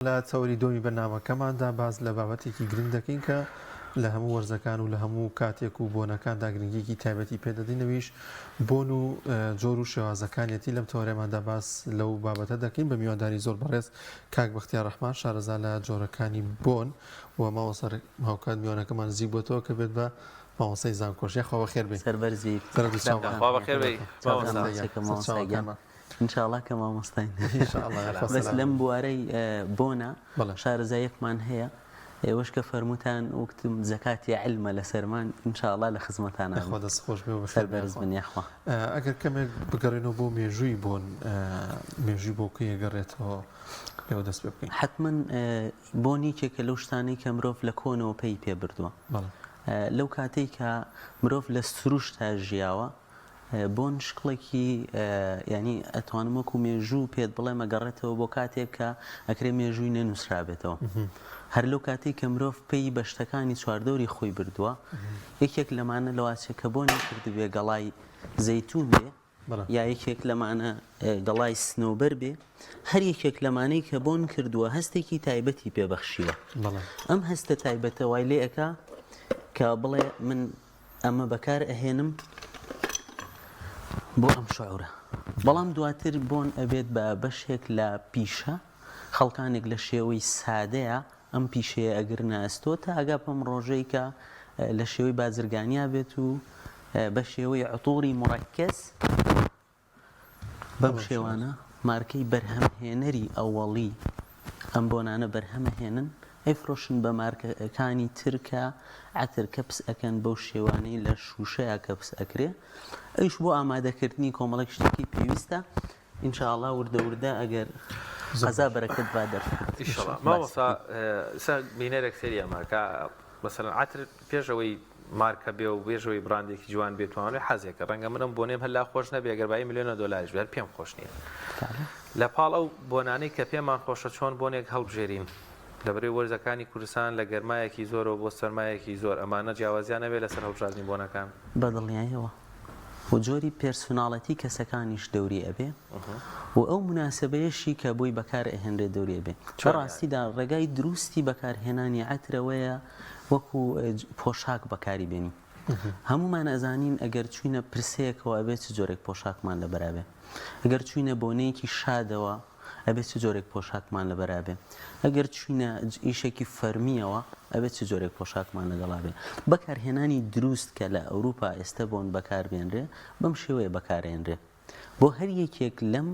لا تەوەری دۆمی بەرنامەکەماندا باز لە بابەتێکی گرنگ دەکەین کە لە هەموو وەرزەکان و لە هەموو کاتێک و بۆنەکاندا گرنگیکی تایبەتی پێدەدەینەوەیش بۆن و جۆر و شێوازەکانیەتی لەم تەوەرێماندا باس لەو بابەتە دەکەین بە میوانداری زۆر بەڕێز کاک بەختیار ڕەحمان شارەزا لە جۆرەکانی بۆن و ماوەسەر هاوکات میوانەکەمان نزیک بۆتەوە کە بێت بە ماوەسەی زانکۆش خوا بەخێر بێ سەربەرزی خوا بەخێر بێ مامۆستاگەمە انشاءالله کە مامۆستاین بەس لەم بوارەی بۆنە شارەزایەکمان هەیە ئێوەش کە فەرموتان وەکتم زەکاتی علمە لەسەرمان انشاءالله لە خزمەتانە خوا دەستخۆش بێ و سەربەرز بن یاخوا ئەگەر کەمێک بگەڕێنەوە بۆ مێژووی بۆن مێژووی بۆ کوێ گەڕێتەوە لێوە دەست پێ بکەین حتمەن بۆنێکێکە لەو شتانەی کە مرۆڤ لە کۆنەوە پێی پێ بردووە لەو کاتەی کە مرۆڤ لە سروش تا ژیاوە بۆن شکڵێکی ینی ئەتوانم وەکو مێژوو پێت بڵێ مەگەڕێتەوە بۆ کاتێک کە ئەکرێ مێژووی نەنووسرابێتەوە هەر لەو کاتێک کە مرۆڤ پێی بە شتەکانی چواردەوری خۆی بردووە یەکێک لەمانە لەواتێک کە بۆنی کردبێ گەڵای زەیتون بێ یا یەکێک لەمانە گەڵای سنۆبەر بێ هەر یەکێک لەمانەی کە بۆن کردووە هەستێکی تایبەتی پێبەخشیوە ئەم هەستە تایبەتە وای لێ ئەکا کە بڵێ من ئەمە بەکار ئەهێنم بۆ ئەم شعورە بەڵام دواتر بۆن ئەبێت بە بەشێک لە پیشە خەڵکانێک لە شێوەی سادەیە ئەم پیشەیە ئەگەر ناستۆ تا ئەگا بەم ڕۆژەی کە لە شێوەی بازرگانیا بێت و بە شێوەی عتووری مڕەکەز بەم شێوانە مارکەی بەرهەمهێنەری ئەوەڵی ئەم بۆنانە بەرهەمەهێنن ئەیفرۆشن بە مارکەکانی ترکە عتر کەپس ئەکەن بەو شێوانەی لە شوشەیە کەپس ئەکرێ ئەیش بۆ ئامادەکردنی کۆمەڵێک شتێکی پێویستە ئینشاءالله وردە وردە ئەگەر قەزا بەرەکەت با دەرکرد مامۆستا بینەرێک سەریە مارکە مەسەلەن عتر پێشەوەی مارکە بێ و بێژەوەی براندێکی جوان بێتوانێت حەزێکە ڕەنگە منم بۆنێم هەلا خۆش نەبێ ئەگەر بای ملیۆنە دۆلاریش بێت پێم خۆش نییە لە پاڵ ئەو بۆنانەی کە پێمان خۆشە چۆن بۆنێک هەڵبژێرین لەبەرەوەی وەرزەکانی کوردستان لە گەرمایەکی زۆرەوە بۆ سەرمایەکی زۆر ئەمانە جیاوازیان نەبێت لەسەر هەڵبژاردننی بۆنەکان بەدڵنیاییەوە و جۆری پێرسۆناڵەتی کەسەکانیش دەوری ئەبێ و ئەو مناسبەیەشی کە بۆی بەکار ئەهێنرێت دەوری ئەبێ ڕاستیدا ڕێگای دروستی بەکارهێنانی عەترەوەیە وەکو پۆشاک بەکاری بێنی هەمومان ئەزانین ئەگەر چوینە پرسەیەکەوە ئەبێت چ جۆرێک پۆشاکمان لەبەرابێ ئەگەر چوینە بۆنەیەکی شادەوە ئەبێت چ جۆرێک پۆشاکمان لەبەرابێ ئەگەر چوینە ئیشێکی فەرمیەوە ئەبێت چ جۆرێک پۆشاکمان لەگەڵابێ بەکارهێنانی دروست کە لە ئەوروپا ئێستا بۆن بەکاربێنرێ بەم شێوەیە بەکارهێنرێ بۆ هەر یەکێک لەم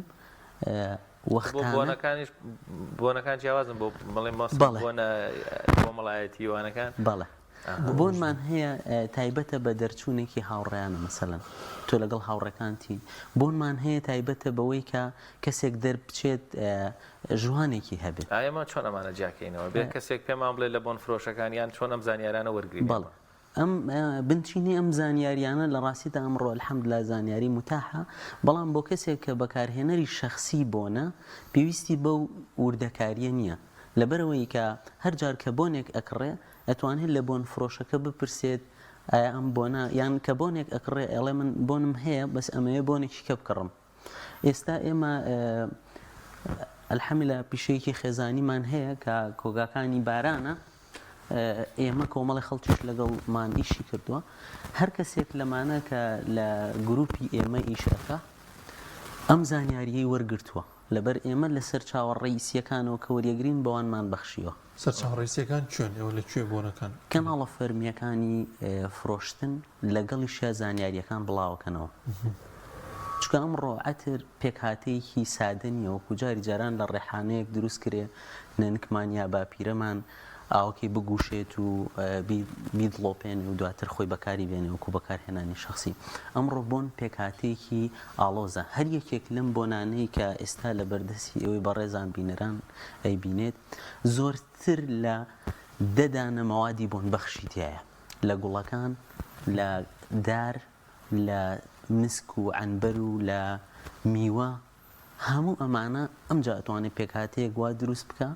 وەختانەکانیش بۆنەکان جیاوازن بۆ بڵێ کۆمەڵایەتی وانەکان بەڵێ بۆنمان هەیە تایبەتە بە دەرچوونێکی هاوڕێیانە مەسەلەن تۆ لەگەڵ هاوڕەکانتی بۆنمان هەیە تایبەتە بەوەی کە کەسێک دەربچێت ژوانێکی هەبێت ئێمە چۆن ئەمانە جاکەینەوە بێ کەسێک پێمان بڵێ لە بۆن فرۆشەکانیان چۆن ئەم زانیارانە وەرگین بەڵێ ئەم بنچینی ئەم زانیاریانە لە ڕاستیدا ئەمڕۆ الحەمدوللا زانیاری متاحە بەڵام بۆ کەسێک کە بەکارهێنەری شەخسی بۆنە پێویستی بەو وردەکاریە نییە لەبەرەوەی کە هەر جار کە بۆنێک ئەکڕێ ئەتوانێت لە بۆن فرۆشەکە بپرسێت ئایا ئەم بۆنە یان کە بۆنێک ئەکڕێ ئەڵێ من بۆنم هەیە بەس ئەمەیە بۆنێکی کە بکڕم ئێستا ئێمە الحەمدوللا پیشەیەکی خێزانیمان هەیە کە کۆگاکانی بارانە ئێمە کۆمەڵی خەڵکیش لەگەڵمان ئیشی کردووە هەر کەسێک لەمانە کە لە گروپی ئێمە ئیشەکە ئەم زانیاریەی وەرگرتووە لەبەر ئێمە لەسەر چاوەڕێی ئیسیەکانەوە کە وەریەگرین بەوانمان بەخشیوە سەر چاوەڕێیسیەکان چۆن ئێوە لەکوێ بۆنەکان کەناڵە فەرمیەکانی فرۆشتن لەگەڵیشە زانیاریەکان بڵاوکەنەوە چکە ئەمڕۆ عەتر پێکهاتەیەکی سادە نییە وەکو جاری جاران لە ڕێحانەیەک دروست کرێ نەنکمان یا باپیرەمان ئاوەکەی بگوشێت و بیدڵۆپێن و دواتر خۆی بەکاری بێنێ وەکو بەکارهێنانی شخصی ئەمڕۆ بۆن پێکهاتەیەکی ئاڵۆزە هەر یەکێک لەم بۆنانەی کە ئێستا لە بەردەستی ئەوەی بەڕێزان بینەران ئەیبینێت زۆرتر لە دەدانە مەوادی بۆن بەخشی تایە لە گوڵەکان لە دار لە مسک و عنبەر و لە میوە هەموو ئەمانە ئەمجا ئەتوانێت پێکهاتەیەک وا دروست بکە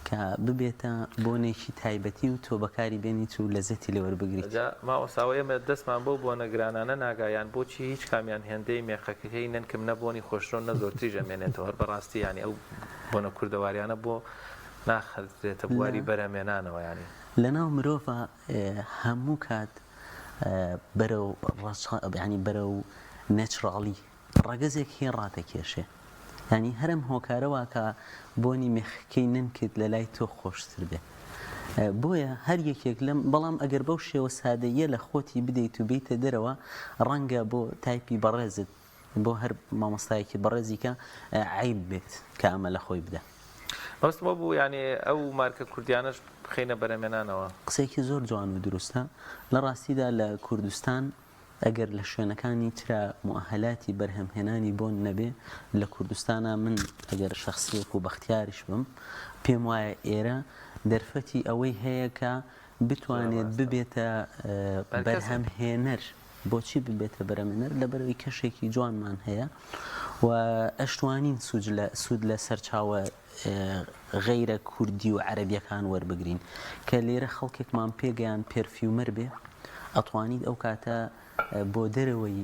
کە ببێتە بۆنێکی تایبەتی و تۆ بەکاری بێنیت و لەزەتی لەوەربگریت ماوەساوە ئێمە دەستمان بۆ بۆنە گرانانە ناگایان بۆچی هیچ کامیان هێندەی مێخەکەی نەنکم نەبوونی خۆشتۆ نەزۆرتری ژەمێنێتەوە هەر بەڕاستی یانی ئەو بۆنە کوردەواریانە بۆ ناخذێتە بواری بەرەمێنانەوە ینی لەناو مرۆڤە هەموو کات بەرەو نەچڕاڵی ڕەگەزێک هێ ڕاتەکێشێ ینی هەرم هۆکارەوە کە بۆنی مێخەکەی ننکرد لە لای تۆ خۆشتر بێ بۆیە هەر یەکێک لەم بەڵام ئەگەر بەو شێوە سادەیە لە خۆتی بدەیت و بیتە دەرەوە ڕەنگە بۆ تایپی بەڕێزت بۆ هەر مامۆستایەکی بەڕێزیکە عیب بێت کە ئەمە لە خۆی بدە بەستمە بوو ینی ئەو مارکە کوردیانش بخینە بەرەمێنانەوە قسێکی زۆر جوان و دروستە لە ڕاستیدا لە کوردستان ئەگەر لە شوێنەکانی ترا موئهلاتی بەرهەمهێنانی بۆن نەبێ لە کوردستانە من ئەگەر شخصیەک و بەختیاریش بم پێم وایە ئێرە دەرفەتی ئەوەی هەیە کە بتوانێت ببێتە بەرهەمهێنەر بۆچی ببێتە بەرەمێنەر لەبەرەوەی کەشێکی جوانمان هەیە و ئەشتوانین سوود لە سەرچاوە غەیرە کوردی و عەرەبیەکان وەربگرین کە لێرە خەڵکێکمان پێگەیان پێرفیومەر بێ ئەتوانیت ئەو کاتە بۆ دەرەوەی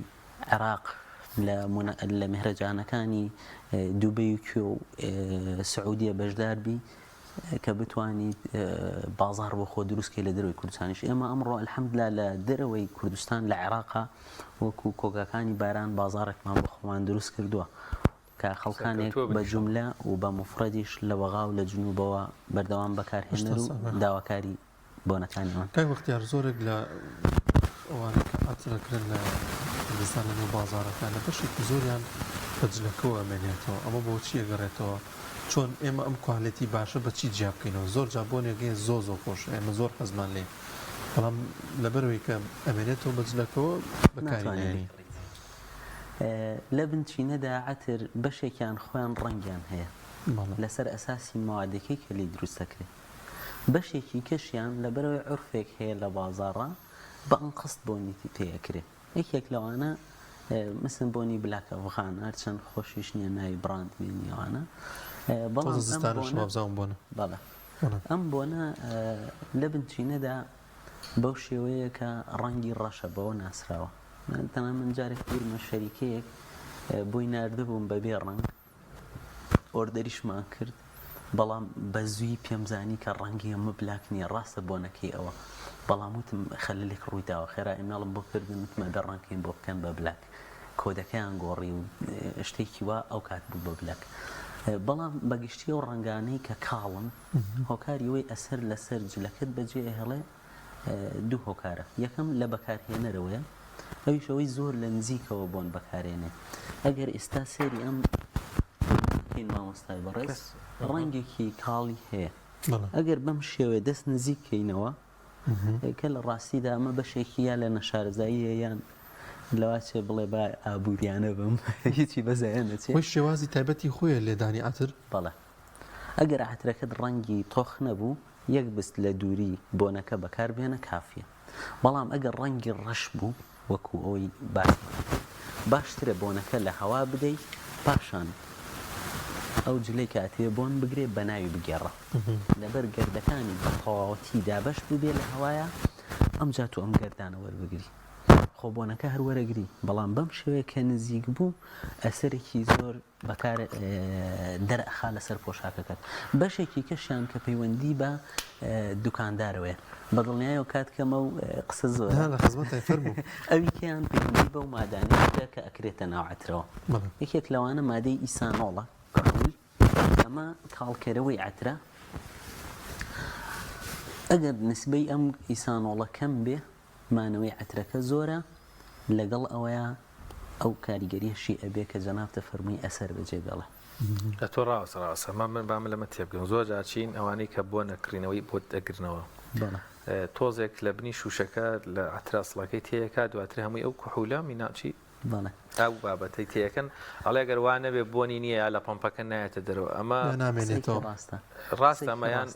عێراق لە مهرەجانەکانی دووبەی و کوێ و سعودیە بەشدار بی کە بتوانیت بازار بۆ خۆ دروستکەی لە دەروی کوردستانیش ئێمە ئەمڕۆ ئەلحەمدوللا لە دەرەوەی کوردستان لە عێراقا وەکو کۆگاکانی باران بازارێکمان بۆ خۆمان دروست کردووە کە خەڵکانێک بە جوملە و بە مفرەدیش لە وەغا و لە جنوبەوە بەردەوام بەکارهێنەر و داواکاری بۆنەکانیەوە کای وەختیار زۆرێک لە ئەوانە کە ئاترەکردن لە کوردستان و بازارەکان لە بەشێکی زۆریان بەجلەکەوە ئەمێنێتەوە ئەمە بۆچی ئەگەڕێتەوە چۆن ئێمە ئەم کوالێتی باشە بەچی جیا بکەینەوە زۆر جابۆنێکگەی زۆر خۆش ئێمە زۆر حەزمان لێ بەڵام لەبەرەوەی کە ئەمێنێتەوە بەجلەکەوە بەکارێنێنی لە بنچینەدا عەتر بەشێکیان خۆیان ڕەنگیان هەیە لەسەر ئەساسی ماوادەکەی کە لی دروستەکرێت بەشێکی کەشیان لەبەرەوەی عورفێک هەیە لە بازاڕە بە ئەم قسط بۆنیتی پێەکرێت یەکێک لەوانە مثل بۆنی بلاک ئەفغان هەرچەند خۆشیش نییە ناوی براند مێنیەوانە بەڵێ ئەم بۆنە لە بنچینەدا بەو شێوەیە کە ڕەنگی ڕەشە بەوە ناسراوە تەنها من جارێک بیرمە شەریکەیەک بۆی ناردبووم بەبێ ڕەنگ ئۆردەریشمان کرد بەڵام بە زووی پێمزانی کە ڕەنگی ئەمە بلاک نییە ڕاستە بۆنەکەی ئەوە بەڵام وتم خەلەلێک ڕوویداوە خێرا ئێمەڵم بۆ کردن وتمە بێ ڕەنگکەین بۆ بکەن بە بلاک کۆدەکەیان گۆڕی و شتێکی وا ئەو کات بوو بە بلاک بەڵام بەگشتی و ڕەنگانەی کە کاڵن هۆکاری وەی ئەسەر لەسەر جلەکەت بەجێ هێڵێ دوو هۆکارە یەکەم لە بەکارهێنەرەوەیە ئەویشەوەی زۆر لە نزیکەوە بۆن بەکارێنێ ئەگەر ئێستا سێری ئەم مامۆستای بەڕێز ڕەنگێکی کاڵی هەیە ئەگەر بەم شێوێ دەست نزیککەینەوە کە لە ڕاستیدا ئەمە بەشێکی یا لە نەشارەزاییە یان لەواچێ بڵێ با ئابوووریانە بم هیچی بەزایە نەچێت وەی شێوازی تایبەتی خۆیە لێدانی ئاتر بەڵێ ئەگەر عەترەکەت ڕەنگی تۆخ نەبوو یەک بست لە دووری بۆنەکە بەکاربێنە کافیە بەڵام ئەگەر ڕەنگی ڕەش بوو وەکو ئەوەی باشترە بۆنەکە لە هەوا بدەیت پاشان ئەو جلەی کاتێ بۆن بگرێ بە ناوی بگێڕە لەبەر گەردەکانی بە تەواوەتی دابەش ببێ لە هەوایە ئەم جات و ئەم گەردانە وەربگری خۆ بۆنەکە هەر وەرەگری بەڵام بەم شێوەیە کە نزیک بوو ئەسەرێکی زۆر بەکار دەرەخا لەسەر پۆشاکەکەت بەشێکی کەشیان کە پەیوەندی بە دوکاندارەوەیە بەدڵنیایە و کاتکەمە و قسە زۆر ئەویکیان پەیوەندی بەو مادانەیە کە ئەکرێتە ناو عەترەوە یەکێک لەوانە مادەی ئیسانۆڵە ئەمە کاڵکەرەوەی عەترە ئەگەر نسبەی ئەم ئیسانۆڵە کەم بێ مانەوەی عەترەکە زۆرە لەگەڵ ئەوەیە ئەو کاریگەریەشی ئەبێ کە جەنابتە فەرمووی ئەسەر بەجێ بێڵێ لە تۆ ڕاستە من بام لەمە تێبگەم زۆر جاچین ئەوانەی کە بۆ نەکڕینەوەی بۆ دەگرنەوە تۆزێک لە بنی شوشەکە لە ئەتراسڵەکەی تەیەکە دواتر هەمووی ئەو کوحولە میناچی ئەو بابەتەی تەیەکەن ئەڵێ گەروان نەبێ بۆنی نییە یا لە پۆمپەکە نایەتە دەرەوە ئەمە نامێنێتەوە ڕاستە ئەمەیان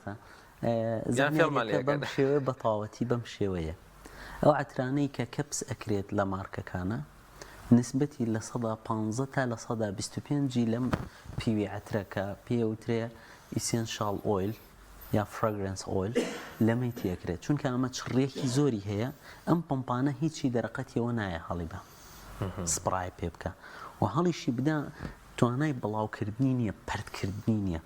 بەم شێوەیە بەتاوەتی بەم شێوەیە ئەو عەترانەی کە کەپس ئەکرێت لە مارکەکانە نسبەتی لە 150 تا لە 125 لەم پیوی عەترەکە پێوترێ ئیسێنشاڵ ئۆیل یا فراگرنس ئۆیل لەمەی تێکرێت چونکە ئەمە چڕێکی زۆری هەیە ئەم پۆمپانە هیچی دەرەقەتیەوە نایە هەڵی بە سپرای پێ بکە و هەڵیشی بدا توانای بڵاوکردنی نییە پەردکردنی نییە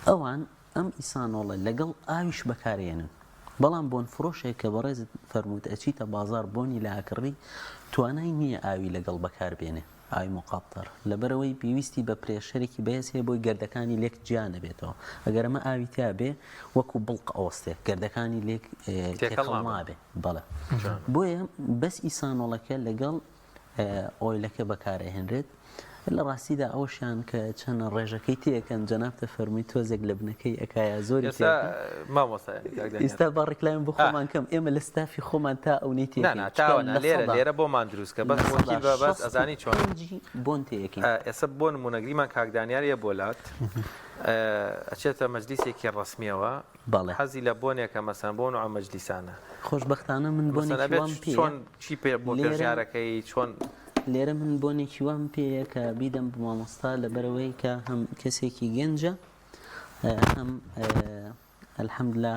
ئەوان ئەم ئیسانۆڵە لەگەڵ ئاویش بەکارێنن بەڵام بۆن فرۆشێک کە بەڕێزت فەرمووت ئەچیتە بازار بۆنی لە ئاکڕی توانای نییە ئاوی لەگەڵ بەکاربێنێ ئاوی مقاپتر لەبەرەوەی پێویستی بە پرێشەرێکی بەهێز هەیە بۆی گەردەکانی لێک جیانە بێتەوە ئەگەر ئەمە ئاوی تا بێ وەکو بڵق ئەوەستێ گەردەکانی لێک تێکەڵ نابێ بەڵێ بۆیە بەس ئیسانۆڵەکە لەگەڵ ئۆیلەکە بەکارهێنرێت لە ڕاستیدا ئەوشیان کە چەند ڕێژەکەی تێکەن جەنابتە فەرمووی تۆزێک لە بنەکەی ئەکایە زۆری ئێستا بە ڕێکلایم بۆ خۆمان کەم ئێمە لە ستافی خۆمان تا ئەوەی لێرە بۆمان دروستکە بەس وەکیل بەس ئەزانی چۆن بۆن تەیەکی ئێستا بۆ نمونەگریمان کاکدانیاریە بۆلات ئەچێتە مەجلیسێکی ڕسمیەوە حەزی لە بۆنێکە مەسەن بۆن و مەجلیسانە خۆشبەختانە من بۆنێکی چۆن چی پێ بۆ گەژارەکەی چۆن لێرە من بۆنێکی وام پێەیە کە بیدەم بە مامۆستا لەبەرەوەی کە هەم کەسێکی گەنجە هەم ئەلحەمدوللا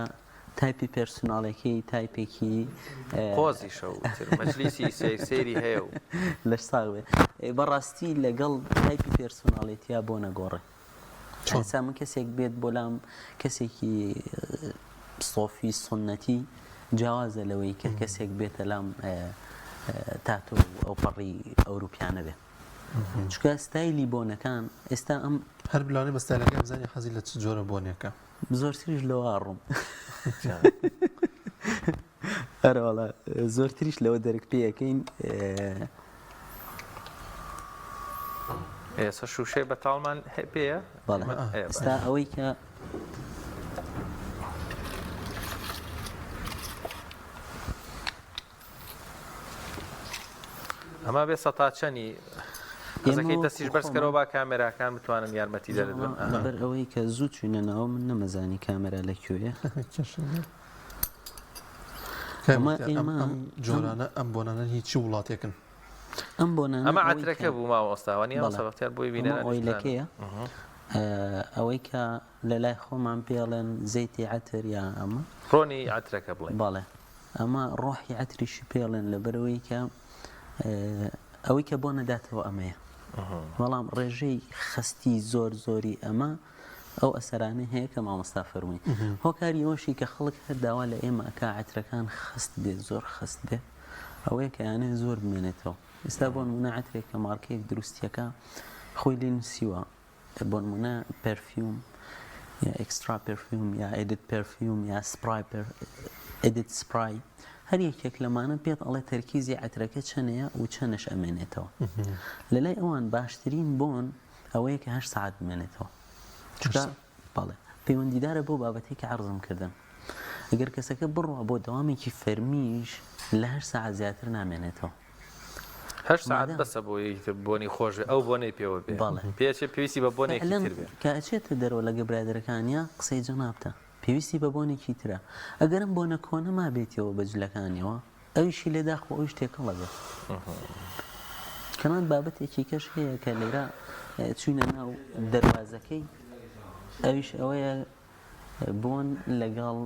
تایپی پێرسۆناڵێکی تایپێکی قۆزی شەو مەجلیسی سەیری هەیە و لەش ساوێ بەڕاستی لەگەڵ تایپی پێرسۆناڵێتیا بۆ نەگۆڕێ ئەسا من کەسێک بێت بۆ لام کەسێکی سۆفی سنەتی جیاوازە لەوەی کە کەسێک بێتە لام تاتۆ ئەو پەڕی ئەوروپیانە بێ چکە ستایلی بۆنەکان ئێستا ئەم هەر بلانێ بەستایلەکە بزانانی حەزی لە چ جۆرە بۆنێکە زۆرتریش لەوە ڕوم هەرواڵە زۆرتریش لەوە دەرک پێەکەین ئێستا شوشەی بەتاڵمان پێیە بەڵێ ئێستا ئەوەی کە ئەمە بێ سەتا چەنی قەزەکەی دەستیش بەرزکەرەوە با کامێراکان بتوانن یارمەتی دەردن بەر ئەوەی کە زوو چوونەنەوە من نەمەزانی کامێرا لەکوێیە ئەم جۆرانە ئەم بۆنانە هیچی وڵاتێکن ئەم بۆنانە ئەمە عترەکە بوو ماوەستاوانی سەبەختیار بۆی ئۆیلەکەیە ئەوەی کە لە لای خۆمان پێڵێن زەیتی عتر یا ئەمە ڕۆنی عترەکە بڵێ بەڵێ ئەمە ڕۆحی عتریشی پێڵێن لەبەرەوەی کە ئەوەی کە بۆ نەداتەوە ئەمەیە بەڵام ڕێژەی خستی زۆری ئەمە ئەو ئەسەرانە هەیە کە مامۆستا فەرمووی هۆکاری ئەوەشی کە خەڵک هەر داوا لە ئێمە ئەکا عترەکان خست بێت زۆر خست بێت ئەوەیە کە یانێ زۆر بمێنێتەوە ئێستا بۆ نمونە عترێک کە مارکەیەک دروستیەکە خۆی لێ نووسیوە بۆ نمونە پەرفیوم یا ئێکسترا پەرفیوم یا ئێدیت پەرفیوم یا سپرای ئێدیت سپرای هەر یەکێک لەمانە پێت ئەڵێ تەرکیزی عترەکە چەنەیە و چەنش ئەمێنێتەوە لە لای ئەوان باشترین بۆن ئەوەیە کە 8 ساعت بمێنێتەوە بەڵێ پەیوەندیدارە بۆ بابەتێکی عەرزم کردن ئەگەر کەسەکە بڕوە بۆ دەوامێکی فەرمیش لە 8 ساعت زیاتر نامێنێتەوە 8 ساعت بەسە بۆی بۆنی خۆش ئەو بۆنەی پێوە بێ پێچێ پێویستی بە بۆنێکی تر بێ کە ئەچێتە دەرەوە لەگە برادەرەکانیە قسەی جەنابتە پێویستی بە بۆنێکی ترە ئەگەرم بۆنە کۆنە ما بێتەوە بەجلەکانیەوە ئەویشی لێداخۆ ئەوش تێکەڵە بێت کەمان بابەتێکی کەش هەیە کە لێرە چوینە ناو دەروازەکەی ئەویش ئەوەیە بۆن لەگەڵ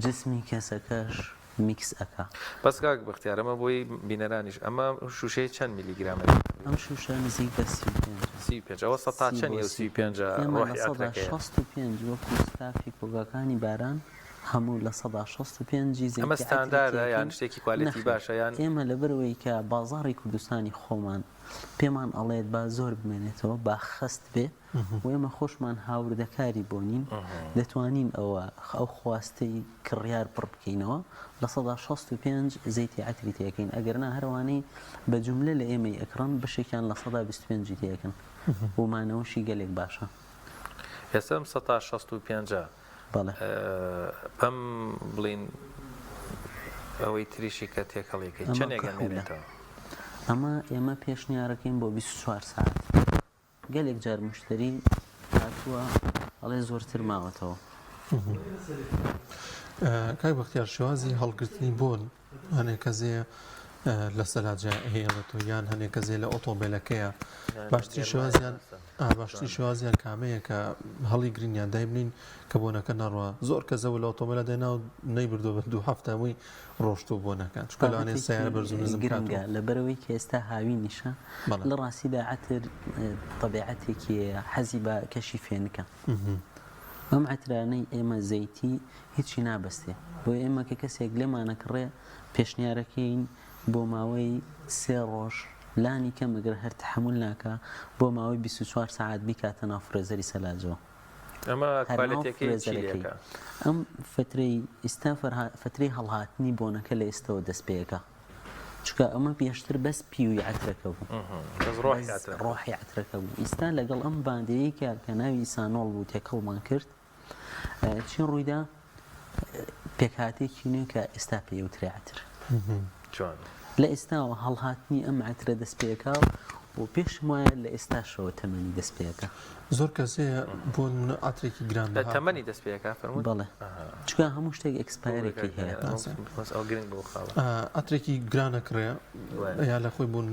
جسمی کەسەکەش میکس ئەکا بەس کاک بەختیارەمە بۆی بینەرانیش ئەمە شوشەی چەند میلیگرامە ئەم شوشە نزیک بە 35 ئەوە سەتا چەندی 35 ڕۆحی عترەکەیە 65 وەکو ستافی کۆگاکانی باران هەموو لە 165 ئەمە ستانداردە یان شتێکی کوالیتی باشە یان ئێمە لەبەرەوەی کە بازاڕی کوردستانی خۆمان پێمان ئەڵێت با زۆر بمێنێتەوە با خست بێ و ئێمە خۆشمان هاوردەکاری بۆنین دەتوانین ئەو خواستەی کڕیار پڕ بکەینەوە لە 165 زەیتی عتری تێکەین ئەگەرنا هەروانەی بە جوملە لە ئێمەی ئەکڕن بەشێکیان لە 125 تێکن بۆمانەوەشی گەلێک باشە هێسم 165 بەڵێ بەم بڵین ئەوەی تریشی کە تێکەڵێکی چەندێکە مێنێتەوە ئەمە ئێمە پێشنیارەکەین بۆ 24 ساعت گەلێک جار مشتری هاتووە ئەڵێ زۆرتر ماوەتەوە کاک بەختیار شێوازی هەڵگرتنی بۆن هەنێک کەزێ لە سەلاجە هێڵێتەوە یان هەنێک کەزێ لە ئۆتۆمبیلەکەیە باشتری شێوازیان کامەیە کە هەڵی گرینیان دایبنین کە بۆنەکە نەڕوە زۆر کەزەوە لە ئۆتۆمبیلە دێنا و نەیبردو بە 2 هەفتەمووی ڕۆشتوو بۆنەکان چکە لەوانەیە سیارە بەرزونزم گرنگە لەبەرەوەی کە ئێستا هاوی نیشە لە ڕاستیدا عتر تەبیعەتێکی حەزی بە کەشی فێنکە ئەم عترانەی ئێمە زەیتی هیچی نابەستێ بۆ ئێمە کە کەسێک لێمانەکڕێ پێشنیارەکەین بۆ ماوەی 3 ڕۆژ لانی کەمەگەر هەر تحمل ناکە بۆ ماوەی 24 ساعت بیکاتە ناو فرێزەری سەلاجەوە. ئەمە کوالێتیەکەی چی لێکە؟ ئەم فترەی ئێستا فترەی هەڵهاتنی بۆنەکە لە ئێستەوە دەست پێەکە چکە ئەمە پێشتر بەس پیوی عترەکە بوو ڕۆحی عترەکە بوو. ئێستا لەگەڵ ئەم باندەیەکە کە ناوی ئیسانۆڵ بوو تێکەڵمان کرد چین ڕوویدا پێکهاتێکی نوێ کە ئێستا پێوترێ عتر لە ئێستاوە هەڵهاتنی ئەم عترە دەست پێەکە و پێشم وایە لە ئێستاشەوە تەمەنی دەست پێەکە. زۆر کەسەیە بۆ ئاترێکی گران لە تەمەنی دەست پێەکە فەرمووت؟ بەڵێ چکە هەموو شتێک ئەکسپایرێکی هەیە گرنگ بۆ خاڵ ئاترێکی گرانەکڕێ یا لە خۆی بوون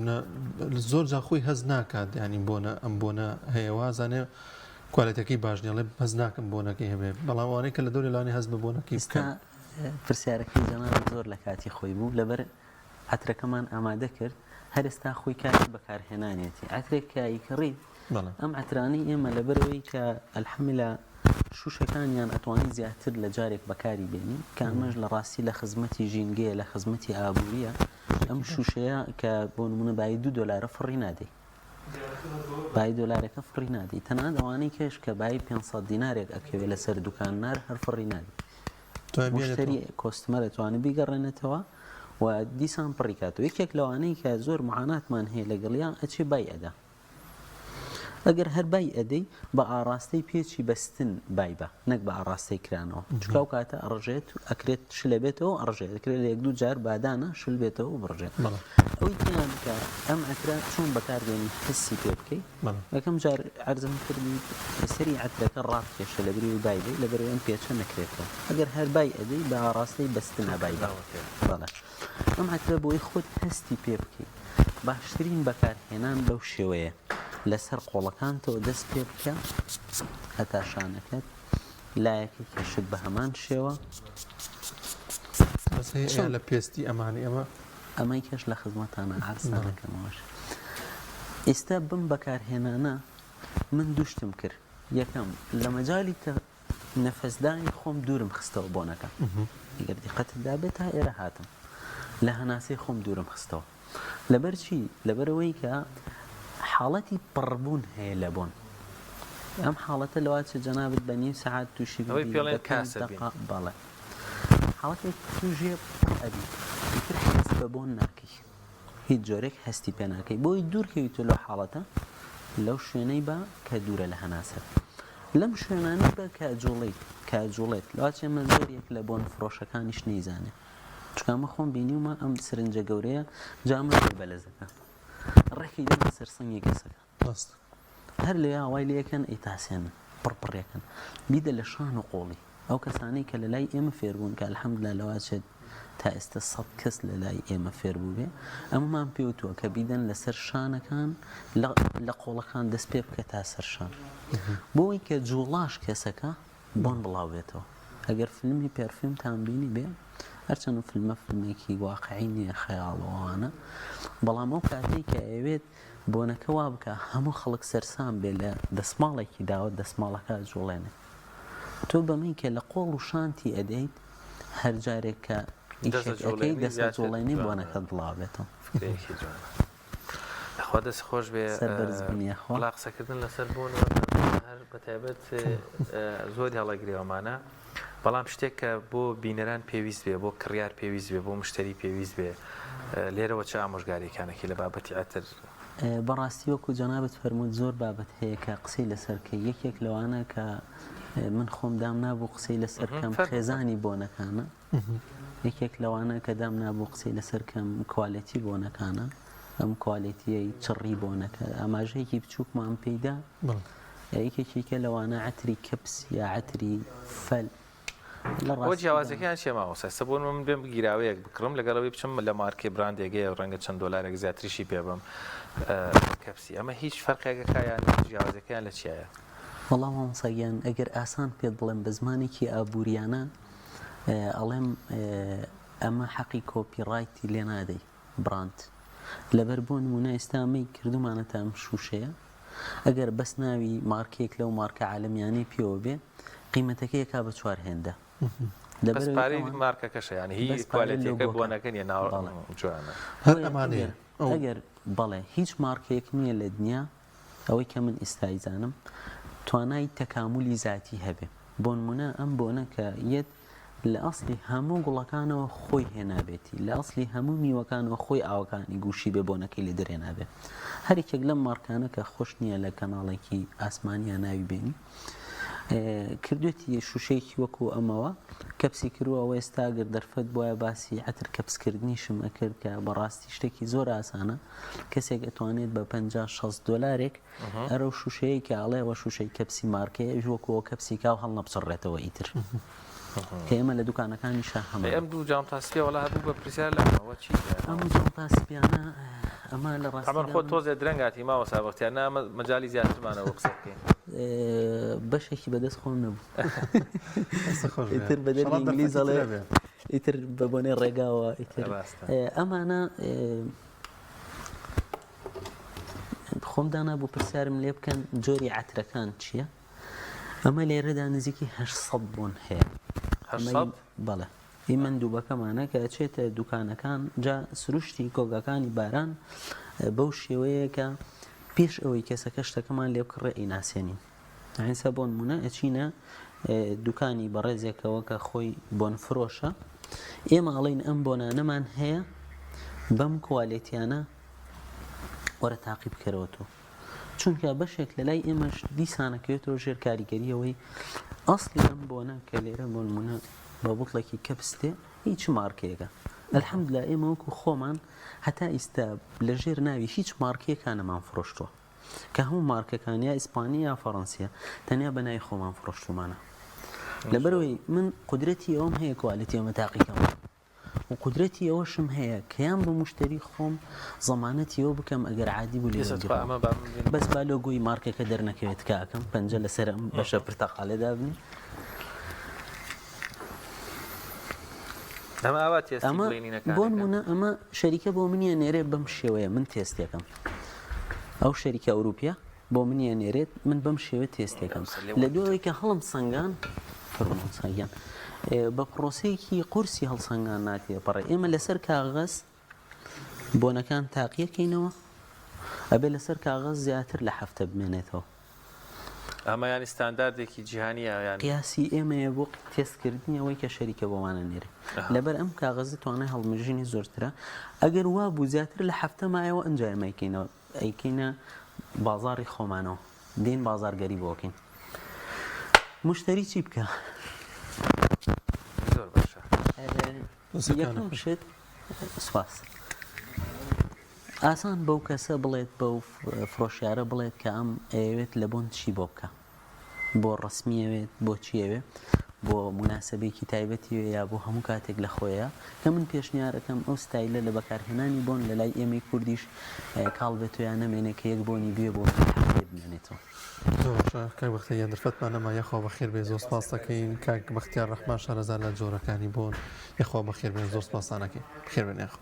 زۆر جا خۆی هەز ناکات ینی بۆنە ئەم بۆنە هەیەوازانێ کوالەتەکەی باش نیڵێ هەز ناکەم بۆنەکەی هەبێ بەڵام وانەی کە لە دەوری لانی هەز بە بۆنەکەی ئێستا پرسیارەکەی جەناب زۆر لە کاتی خۆی بوو لەبەر عترەکەمان ئامادە کرد هەر ئێستا خۆی کاتی بەکارهێنانێتی عترێک کایکڕی ئەم عترانی ئێمە لەبەرەوەی کە ئەلحەمدولیلا شوشەکانیان ئەتوانی زیاتر لە جارێک بەکاری بێنین کە ئەمەش لە ڕاستی لە خزمەتی ژینگەیە لە خزمەتی ئابووریە ئەم شوشەیە کە بۆ نمونە بای $2 فڕی نادەی بای $1 فڕی نادەی تەنانەت ئەوانەی کەش کە بای 500 دینارێک ئەکەوێت لەسەر دوکاننار هەر فڕی نادەی مشتری کۆستمەرە توانێت بیگەڕێنێتەوە و دیسان پڕی کاتەوە یەکێک لەوانەی کە زۆر معاناتمان هەیە لەگەڵیان ئەچێ بای ئەدا ئەگەر هەر بای ئەدەی بە ئاراستەی پێچی بەستن بای بە نەک بە ئاراستەی کرانەوە چکە و کاتە ئەڕژێت ئەکرێت شلە بێتەوە ئەڕژێت دەکرێت لە 1-2 جار بادانە شل بێتەوە و بڕژێت ئەوەی تیان کە ئەم ئەترا چۆن بەکاربێنی حسی پێ بکەیت یەکەم جار عەرزم کردی سەری عەترەکە ڕابکێشە لە بری بای بێ لەبەرەوەی ئەم پێچە نەکرێتەوە ئەگەر هەر بای ئەدەی بە ئاراستەی بەستنە بای بە بەڵێ ئەم عەترە بۆی خۆت هەستی پێ بکەیت باشترین بەکارهێنان بەو شێوەیە لەسەر قۆڵەکانتەوە دەست پێ بکە هەتا شانەکەت لایەکی کەشت بە هەمان شێوە لە پێستی ئەمانی ئەمەی کەش لە خزمەتانە عرسانەکەمەوەش. ئێستا بم بەکارهێنانە من دووشتم کرد یەکەم لە مەجای نەفەسدانی خۆم دوورم خستەوە بۆنەکە ئەگەر دیقەتدا بێت تا ئێرە هاتم لە هەناسەی خۆم دوورم خستەوە لەبەر چی لەبەرەوەی کە حاڵەتی پڕبوون هەیە لە بۆن ئەم حاڵەتە لەواتە جەنابەت بە نیم سەعات تووشی بەڵێ حاڵەتێک توژێ ئەبی تر هەست بە بۆن ناکەی هیچ جۆرێک هەستی پێ ناکەی بۆی دوورکەویتە لەو حاڵەتە لەو شوێنەی بە کە دوورە لە هەناسەت لەم شوێنانەی بە کاجوڵێت لەواتە ئێمە زۆرێک لە بۆن فرۆشەکانیش نەیزانێ چکامە خۆم بینیومە ئەم سرنجە گەورەیە جامە بەلەزەکە ڕێکی دەمە سەر سنگی کەسەکە هەر لێ ئاوای لەکەن ئەیتاسێنن پڕپڕێکن بیدە لە شان و قۆڵی ئەو کەسانەی کە لە لای ئێمە فێربوون کە الحەمدوللا لەواتێت تا ئێستا 100 کەس لە لای ئێمە فێربوو بێ ئەمەمان پێوتووە کە بیدەن لەسەر شانەکان لە قۆڵەکان دەست پێ بکە تا سەر شان بۆی کە جوڵاش کەسەکە بۆن بڵاوێتەوە ئەگەر فیلمی پێرفیلمتان بینی بێ هەرچەند فیلمە فیلمێکی واقعی نییە خەیاڵەوانە بەڵام ئەو کاتێک کە ئەوێت بۆنەکە وا بکە هەموو خەڵک سەرسام بێ لە دەسماڵێکی داوە دەسماڵەکە جوڵێنێ تۆ بەمەی کە لە قۆڵ و شانتی ئەدەیت هەر جارێک کە ئیشەکەی دەستە جوڵێنی بۆنەکە بڵاوێتەوە خوا دەست خۆش بێ وڵا قسەکردن لەسەر بوون هەر بەتایبەت زۆری هەڵەگرێوەمانە بەڵام شتێک کە بۆ بینەران پێویست بێ بۆ کڕیار پێویست بێ بۆ مشتری پێویست بێ لێرەوە چه ئامۆژگاریەکانێکی لە بابەتی عەتر بەڕاستی وەکو جەنابەت فەرمووت زۆر بابەت هەیە کە قسەی لەسەر کە یەکێک لەوانە کە من خۆم دام نابوو قسەی لەسەر کەم خێزانی بۆنەکانە یەکێک لەوانە کە دام نابوو قسەی لەسەر کەم کوالێتی بۆنەکانە ئەم کوالێتیەی چڕی بۆنەکە ئاماژەیەکی بچووکمان پێیدا یەکێکیکە لەوانە عەتری کەپس یا عەتری فەل بۆ جیاوازەکەیان چێ ماوەستا ئێستا بۆ من بێم گیراوەیەک بکڕم لەگەڵەوەی بچم لە مارکێ براندێگەیە ڕەنگە چەند دۆلارێک زیاتریشی پێ بم کەپسی ئەمە هیچ فەرقێکەکەیان جیاوازەکەیان لە چیایە؟ وەڵام مامۆستاگیان ئەگەر ئاسان پێت بڵێم بە زمانێکی ئابووریانە ئەڵێم ئەمە حەقی کۆپیڕایتی لێ نادەی براند لەبەر بۆ نمونە ئێستا ئەمەی کردومانە تا ئەم شوشەیە ئەگەر بەس ناوی مارکێک لەو مارکە عالەمیانەی پێوە بێ قیمەتەکەی کا بە 4 هێندە بەس پارەی مارکەکەشە یعنی هی کوالێتیەکە بۆنەکە نیە ناو جوانە هەر ئەمانەیە ئەگەر بەڵێ هیچ مارکەیەک نییە لە دنیا ئەوەی کە من ئێستایزانم توانای تەکاملی زاتی هەبێ بۆ نمونە ئەم بۆنە کە یەت لە ئەسلی هەموو گوڵەکانەوە خۆی هێنابێتی لە ئەسلی هەموو میوەکانەوە خۆی ئاوەکانی گوشی بێ بۆنەکەی لێ دەرێنابێ هەرێکێک لەم مارکانە کە خۆش نییە لە کەناڵێکی ئاسمانیان ناوی بێنی کردوێتی شوشەیەکی وەکو ئەمەوە کەپسی کردووە ئێستا گەر دەرفەت بۆیە باسی عەتر کەپسکردنیشم ئەکرد کە بەڕاستی شتێکی زۆر ئاسانە کەسێک ئەتوانێت بە 50-60 دۆلارێک ئەرە شوشەیە کە ئاڵێەوە شوشەی کەپسی مارکەیە وەکوەوە کەپسی کاو هەڵ نەبچڕێتەوە ئیتر کە ئێمە لە دوکانەکانی شار هەمە ئەم دوو جام تاسپێ وڵا هەبوو بە پرسیار لەمەوە چی ئەم جام تاسپیانە ئەمە لە ڕاستەمان خۆ تۆزێ درەنگاتی ماوە سابقتیان نامە مەجای زیاترمانەوە قسە بکەین بەشێکی بەدەست خۆم نەبوو ئیتر بە دەری ئینگلیز ئەڵێ ئیتر بە بۆنەی ڕێگاوە ئەمانە خۆمدانا بوو پرسیارم لێ بکەن جۆری عەترەکان چییە؟ ئەمە لێرەدا نزیکی 800 بۆن هەیە بەڵێ مندوبەکەمانە کە ئەچێتە دوکانەکان جا سروشتی کۆگەکانی باران بەو شێوەیە کە پێش ئەوەی کەسەکە شتەکەمان لێ بکڕێ ئیناسێنین ئەینسا بۆ نمونە ئەچینە دوکانی بەڕێزێکەوە کە خۆی بۆن فرۆشە ئێمە ئەڵێن ئەم بۆنانەمان هەیە بەم کوالێتیانە وەرە تاقی بکەرەوە تۆ چونکە بەشێک لە لای ئێمەش دیسانەکەوێتەوە ژێر کاریگەریەوەی ئەسڵی ئەم بۆنە کە لێرە بۆ نمونە بە بوتڵێکی کەپستێ هیچ مارکەیەکە ئەلحەمدوللا ئێمە وەکو خۆمان هەتا ئیستا لە ژێر ناوی هیچ مارکەیەکانەمان فرۆشتووە کە هەموو مارکەکان یا ئیسپانی یا فەڕەنسیە تەنیا بە ناوی خۆمان فرۆشتومانە لەبەرەوەی من قودرەتی ئەوم هەیە کوالیتی ئەمە تاقیکەم و قودرەتی ئەوەشم هەیە کەیان بە مشتری خۆم زەمانەتی ئەوە بکەم ئەگەر عادی بوو لێ بەس با لۆگۆی مارکەکە دەرنەکەوێت کاکەم پەنجە لەسەر ئەم بەشە پرتەقالێدا بنی بۆ نمونە ئەمە شەریکە بۆ منیە نێرێ بەم شێوەیە من تێستێکم ئەو شەریکە ئەوروپیا بۆ منیە نێرێت من بەم شێوە تێستێکم لە دوێەوەی کە هەڵم سەنگان فەرمانسەنگیان بە پرۆسەیەکی قورسی هەڵسەنگان ناتێ پەڕێ ئێمە لەسەر کاغەز بۆنەکان تاقیەکەینەوە ئەبێ لەسەر کاغەز زیاتر لە هەفتە بمێنێتەوە ئەمە ینی ستانداردێکی جیهانیە قیاسی ئێمەیە بۆ تێستکردنی ئەوەی کە شەریکە بۆمانە نێرێ لەبەر ئەم کاغەزی توانای هەڵمژینی زۆرترە ئەگەر وا بوو زیاتر لە هەفتە مایەوە ئەنجا ئەمەیکەینەوە ئەیکەینە بازاڕی خۆمانەوە دێن بازارگەری بۆکەین مشتری چی بکە؟ زۆر باشە یەکەم شت سوپاس ئاسان بەو کەسە بڵێت بەو فرۆشیارە بڵێت کە ئەم ئەوێت لە بۆن چی بۆ بکە بۆ ڕسمیەوێت بۆ چیەوێ بۆ مناسبەیەکی تایبەتیوێ یا بۆ هەموو کاتێک لە خۆیە کە من پێشنیارەکەم ئەو ستایلە لە بەکارهێنانی بۆن لە لای ئێمەی کوردیش کاڵ بێت یان نەمێنێ کە یەک بۆنی بێ بۆ بمێنێتەوە کاک بەختیار دەرفەتمان نەما یەخوا بەخێر بێ زۆر سپاس دەکەین کاک بەختیار ڕەحمان شارەزان لە جۆرەکانی بۆن یەخوا بەخێر بێن زۆر سپاسانەکەین بخێر بێن یاخوا